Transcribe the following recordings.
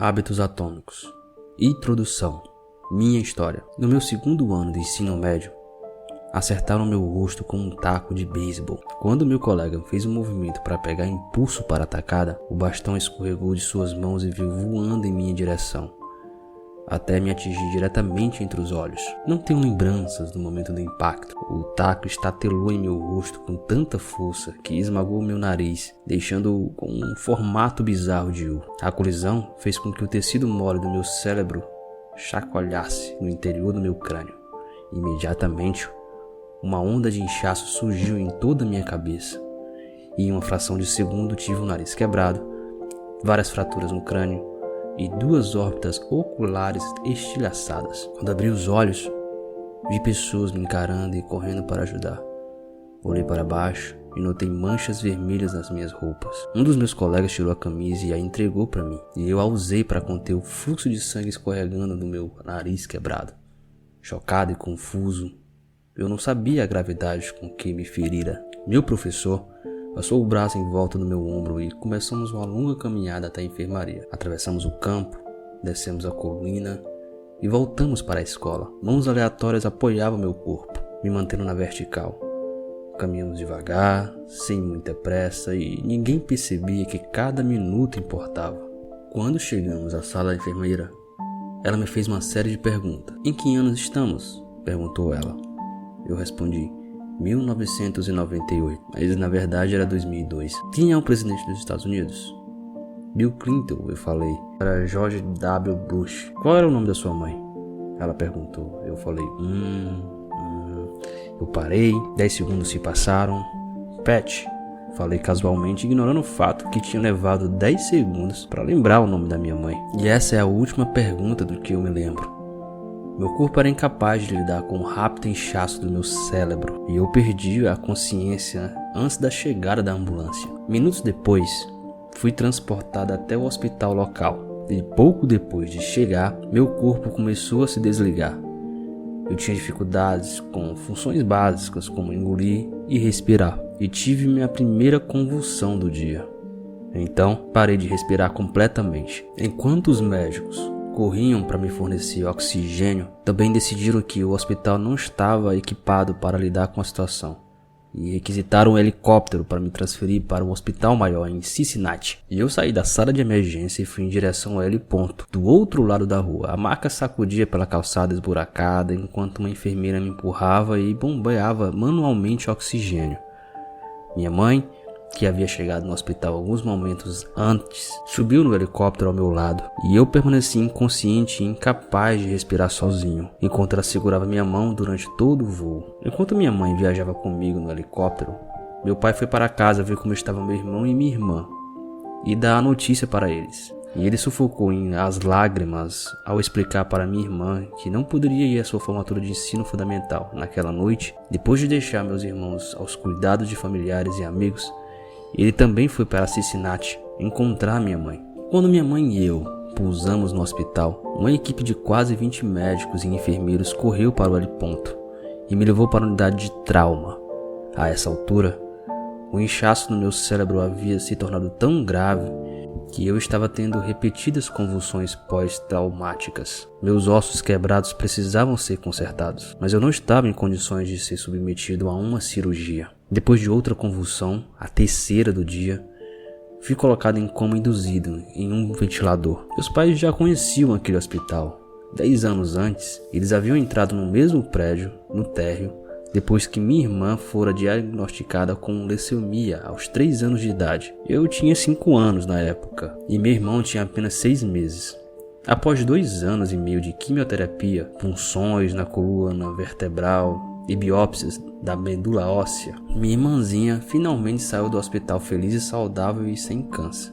Hábitos atômicos. Introdução. Minha história. No meu segundo ano de ensino médio, acertaram meu rosto com um taco de beisebol. Quando meu colega fez um movimento para pegar impulso para a tacada, o bastão escorregou de suas mãos e veio voando em minha direção, até me atingir diretamente entre os olhos. Não tenho lembranças do momento do impacto. O taco estatelou em meu rosto com tanta força que esmagou meu nariz, deixando-o com um formato bizarro de U. A colisão fez com que o tecido mole do meu cérebro chacoalhasse no interior do meu crânio. Imediatamente, uma onda de inchaço surgiu em toda a minha cabeça, e em uma fração de segundo tive o nariz quebrado, várias fraturas no crânio e 2 órbitas oculares estilhaçadas. Quando abri os olhos, vi pessoas me encarando e correndo para ajudar. Olhei para baixo e notei manchas vermelhas nas minhas roupas. Um dos meus colegas tirou a camisa e a entregou para mim, e eu a usei para conter o fluxo de sangue escorregando do meu nariz quebrado. Chocado e confuso, eu não sabia a gravidade com que me ferira. Meu professor passou o braço em volta do meu ombro e começamos uma longa caminhada até a enfermaria. Atravessamos o campo, descemos a colina e voltamos para a escola. Mãos aleatórias apoiavam meu corpo, me mantendo na vertical. Caminhamos devagar, sem muita pressa, e ninguém percebia que cada minuto importava. Quando chegamos à sala da enfermeira, ela me fez uma série de perguntas. "Em que anos estamos?", perguntou ela. Eu respondi: 1998, mas na verdade era 2002. Quem é o presidente dos Estados Unidos? Bill Clinton, eu falei. Era George W. Bush. Qual era o nome da sua mãe? Ela perguntou. Eu falei, Eu parei, 10 segundos se passaram. Pat, falei casualmente, ignorando o fato que tinha levado 10 segundos para lembrar o nome da minha mãe. E essa é a última pergunta do que eu me lembro. Meu corpo era incapaz de lidar com o rápido inchaço do meu cérebro e eu perdi a consciência antes da chegada da ambulância. Minutos depois, fui transportado até o hospital local e pouco depois de chegar, meu corpo começou a se desligar. Eu tinha dificuldades com funções básicas como engolir e respirar e tive minha primeira convulsão do dia. Então, parei de respirar completamente. Enquanto os médicos corriam para me fornecer oxigênio, também decidiram que o hospital não estava equipado para lidar com a situação e requisitaram um helicóptero para me transferir para um hospital maior em Cincinnati. E eu saí da sala de emergência e fui em direção a L. Do outro lado da rua, a maca sacudia pela calçada esburacada enquanto uma enfermeira me empurrava e bombeava manualmente oxigênio. Minha mãe, que havia chegado no hospital alguns momentos antes, subiu no helicóptero ao meu lado e eu permaneci inconsciente e incapaz de respirar sozinho, enquanto ela segurava minha mão durante todo o voo. Enquanto minha mãe viajava comigo no helicóptero, meu pai foi para casa ver como estava meu irmão e minha irmã e dar a notícia para eles. E ele sufocou em as lágrimas ao explicar para minha irmã que não poderia ir à sua formatura de ensino fundamental naquela noite. Depois de deixar meus irmãos aos cuidados de familiares e amigos, ele também foi para Cincinnati encontrar minha mãe. Quando minha mãe e eu pousamos no hospital, uma equipe de quase 20 médicos e enfermeiros correu para o L. e me levou para a unidade de trauma. A essa altura, o inchaço no meu cérebro havia se tornado tão grave que eu estava tendo repetidas convulsões pós-traumáticas. Meus ossos quebrados precisavam ser consertados, mas eu não estava em condições de ser submetido a uma cirurgia. Depois de outra convulsão, a terceira do dia, fui colocado em coma induzido em um ventilador. Meus pais já conheciam aquele hospital. 10 anos antes, eles haviam entrado no mesmo prédio, no térreo, depois que minha irmã fora diagnosticada com leucemia aos 3 anos de idade. Eu tinha 5 anos na época e meu irmão tinha apenas 6 meses. Após 2 anos e meio de quimioterapia, punções na coluna vertebral e biópsias da medula óssea, minha irmãzinha finalmente saiu do hospital feliz e saudável e sem câncer.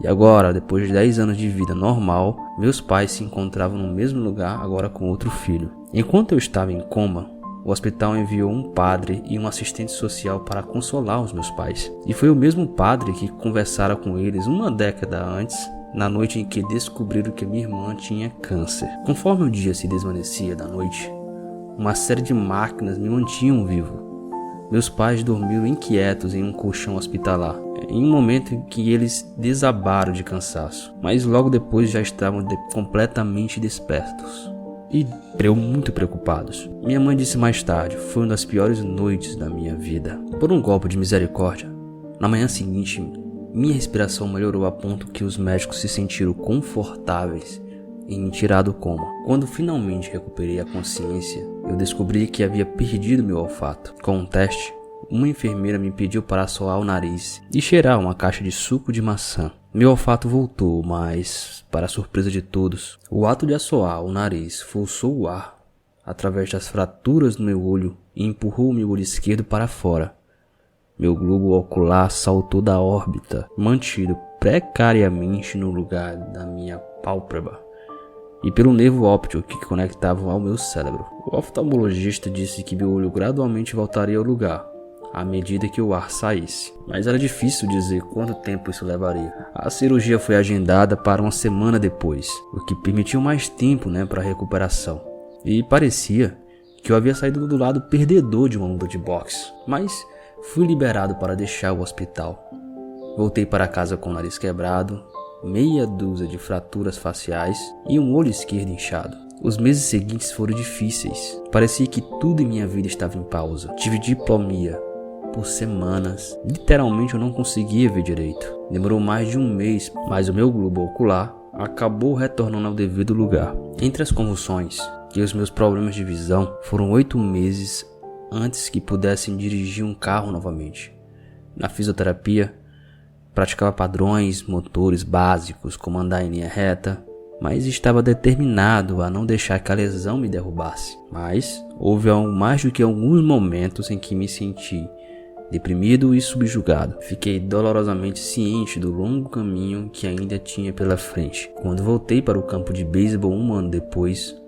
E agora, depois de 10 anos de vida normal, meus pais se encontravam no mesmo lugar, agora com outro filho. Enquanto eu estava em coma, o hospital enviou um padre e um assistente social para consolar os meus pais. E foi o mesmo padre que conversara com eles uma década antes, na noite em que descobriram que minha irmã tinha câncer. Conforme o dia se desvanecia da noite, uma série de máquinas me mantinham vivo. Meus pais dormiram inquietos em um colchão hospitalar, em um momento em que eles desabaram de cansaço, mas logo depois já estavam completamente despertos e muito preocupados. Minha mãe disse mais tarde: foi uma das piores noites da minha vida. Por um golpe de misericórdia, na manhã seguinte, minha respiração melhorou a ponto que os médicos se sentiram confortáveis em me tirar do coma. Quando finalmente recuperei a consciência, eu descobri que havia perdido meu olfato. Com um teste, uma enfermeira me pediu para assoar o nariz e cheirar uma caixa de suco de maçã. Meu olfato voltou, mas, para a surpresa de todos, o ato de assoar o nariz forçou o ar através das fraturas do meu olho e empurrou o meu olho esquerdo para fora. Meu globo ocular saltou da órbita, mantido precariamente no lugar da minha pálpebra e pelo nervo óptico que conectava ao meu cérebro. O oftalmologista disse que meu olho gradualmente voltaria ao lugar à medida que o ar saísse, mas era difícil dizer quanto tempo isso levaria. A cirurgia foi agendada para uma semana depois, o que permitiu mais tempo para a recuperação. E parecia que eu havia saído do lado perdedor de uma luta de boxe, mas fui liberado para deixar o hospital. Voltei para casa com o nariz quebrado, meia dúzia de fraturas faciais e um olho esquerdo inchado. Os meses seguintes foram difíceis. Parecia que tudo em minha vida estava em pausa. Tive diplomia por semanas. Literalmente eu não conseguia ver direito. Demorou mais de um mês, mas o meu globo ocular acabou retornando ao devido lugar. Entre as convulsões e os meus problemas de visão, foram 8 meses antes que pudessem dirigir um carro novamente. Na fisioterapia, praticava padrões motores básicos, como andar em linha reta, mas estava determinado a não deixar que a lesão me derrubasse. Mas houve mais do que alguns momentos em que me senti deprimido e subjugado. Fiquei dolorosamente ciente do longo caminho que ainda tinha pela frente. Quando voltei para o campo de beisebol 1 ano depois,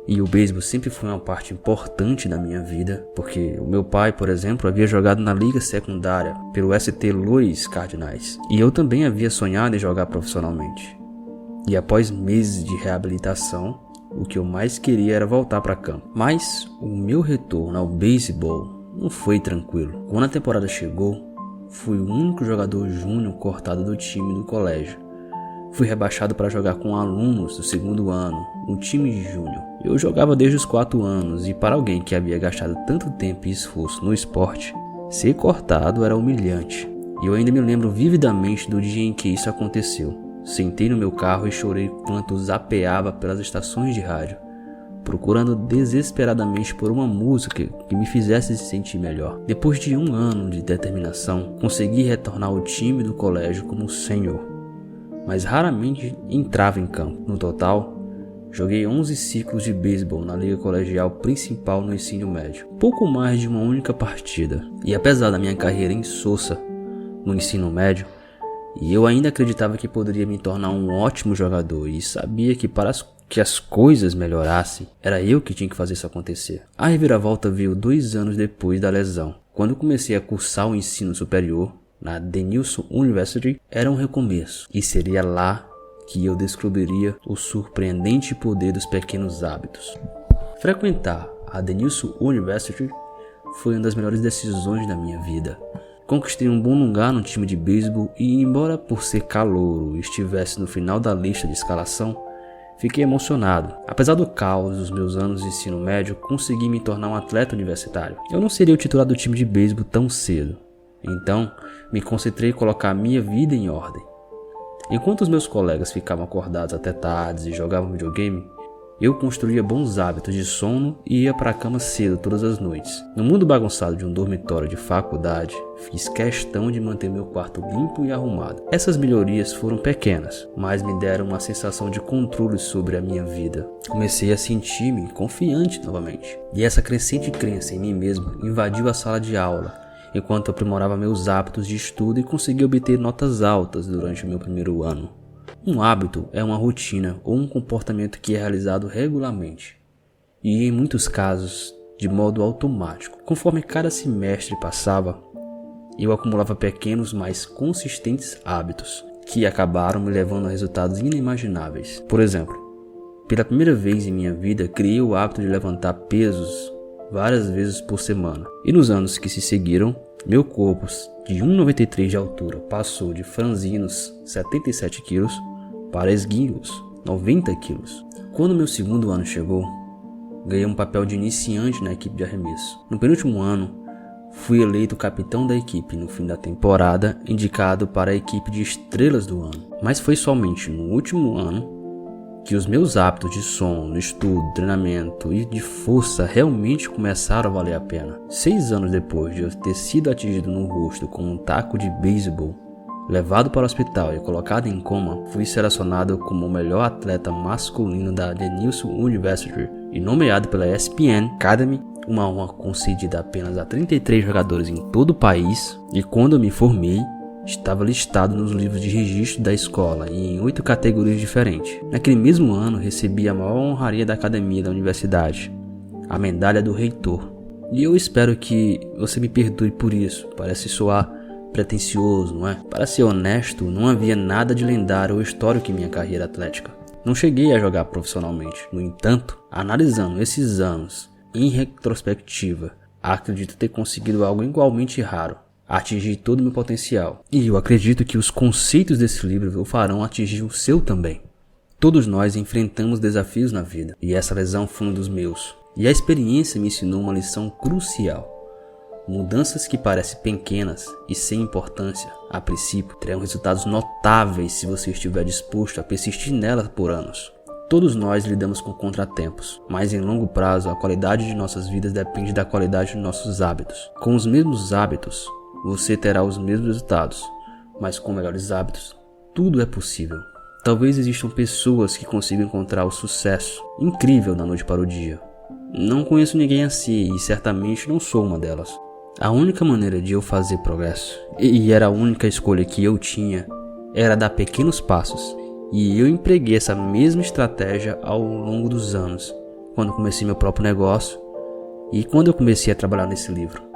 e o beisebol sempre foi uma parte importante da minha vida, porque o meu pai, por exemplo, havia jogado na liga secundária pelo St. Louis Cardinals, e eu também havia sonhado em jogar profissionalmente. E após meses de reabilitação, o que eu mais queria era voltar para campo. Mas o meu retorno ao beisebol não foi tranquilo. Quando a temporada chegou, fui o único jogador júnior cortado do time do colégio. Fui rebaixado para jogar com alunos do 2º ano, no time júnior. Eu jogava desde os 4 anos e para alguém que havia gastado tanto tempo e esforço no esporte, ser cortado era humilhante. E eu ainda me lembro vividamente do dia em que isso aconteceu. Sentei no meu carro e chorei enquanto zapeava pelas estações de rádio, procurando desesperadamente por uma música que me fizesse se sentir melhor. Depois de 1 ano de determinação, consegui retornar ao time do colégio como sênior, mas raramente entrava em campo. No total, joguei 11 ciclos de beisebol na liga colegial principal no ensino médio, pouco mais de uma única partida. E apesar da minha carreira insossa no ensino médio, eu ainda acreditava que poderia me tornar um ótimo jogador e sabia que para que as coisas melhorassem, era eu que tinha que fazer isso acontecer. A reviravolta veio 2 anos depois da lesão. Quando comecei a cursar o ensino superior na Denilson University, era um recomeço, e seria lá que eu descobriria o surpreendente poder dos pequenos hábitos. Frequentar a Denilson University foi uma das melhores decisões da minha vida. Conquistei um bom lugar no time de beisebol e, embora por ser calouro estivesse no final da lista de escalação, fiquei emocionado. Apesar do caos dos meus anos de ensino médio, consegui me tornar um atleta universitário. Eu não seria o titular do time de beisebol tão cedo, então me concentrei em colocar minha vida em ordem. Enquanto os meus colegas ficavam acordados até tarde e jogavam videogame, eu construía bons hábitos de sono e ia para a cama cedo todas as noites. No mundo bagunçado de um dormitório de faculdade, fiz questão de manter meu quarto limpo e arrumado. Essas melhorias foram pequenas, mas me deram uma sensação de controle sobre a minha vida. Comecei a sentir-me confiante novamente, e essa crescente crença em mim mesmo invadiu a sala de aula, enquanto aprimorava meus hábitos de estudo e consegui obter notas altas durante o meu primeiro ano. Um hábito é uma rotina ou um comportamento que é realizado regularmente, e em muitos casos de modo automático. Conforme cada semestre passava, eu acumulava pequenos, mas consistentes hábitos que acabaram me levando a resultados inimagináveis. Por exemplo, pela primeira vez em minha vida, criei o hábito de levantar pesos várias vezes por semana, e nos anos que se seguiram, Meu corpo de 1,93 de altura passou de franzinos 77 quilos para esguios 90 quilos. Quando meu segundo ano chegou, ganhei um papel de iniciante na equipe de arremesso. No penúltimo ano, fui eleito capitão da equipe no fim da temporada, indicado para a equipe de estrelas do ano. Mas foi somente no último ano que os meus hábitos de sono, estudo, treinamento e de força realmente começaram a valer a pena. 6 anos depois de eu ter sido atingido no rosto com um taco de beisebol, levado para o hospital e colocado em coma, fui selecionado como o melhor atleta masculino da The Nielsen University e nomeado pela ESPN Academy, uma honra concedida apenas a 33 jogadores em todo o país, e quando eu me formei, estava listado nos livros de registro da escola e em 8 categorias diferentes. Naquele mesmo ano, recebi a maior honraria da academia da universidade, a medalha do reitor. E eu espero que você me perdoe por isso. Parece soar pretensioso, não é? Para ser honesto, não havia nada de lendário ou histórico em minha carreira atlética. Não cheguei a jogar profissionalmente. No entanto, analisando esses anos em retrospectiva, acredito ter conseguido algo igualmente raro: atingir todo o meu potencial. E eu acredito que os conceitos desse livro o farão atingir o seu também. Todos nós enfrentamos desafios na vida, e essa lesão foi um dos meus. E a experiência me ensinou uma lição crucial. Mudanças que parecem pequenas e sem importância, a princípio, terão resultados notáveis se você estiver disposto a persistir nelas por anos. Todos nós lidamos com contratempos, mas em longo prazo a qualidade de nossas vidas depende da qualidade dos nossos hábitos. Com os mesmos hábitos, você terá os mesmos resultados, mas com melhores hábitos, tudo é possível. Talvez existam pessoas que consigam encontrar o sucesso incrível da noite para o dia. Não conheço ninguém assim e certamente não sou uma delas. A única maneira de eu fazer progresso, e era a única escolha que eu tinha, era dar pequenos passos. E eu empreguei essa mesma estratégia ao longo dos anos, quando comecei meu próprio negócio e quando eu comecei a trabalhar nesse livro.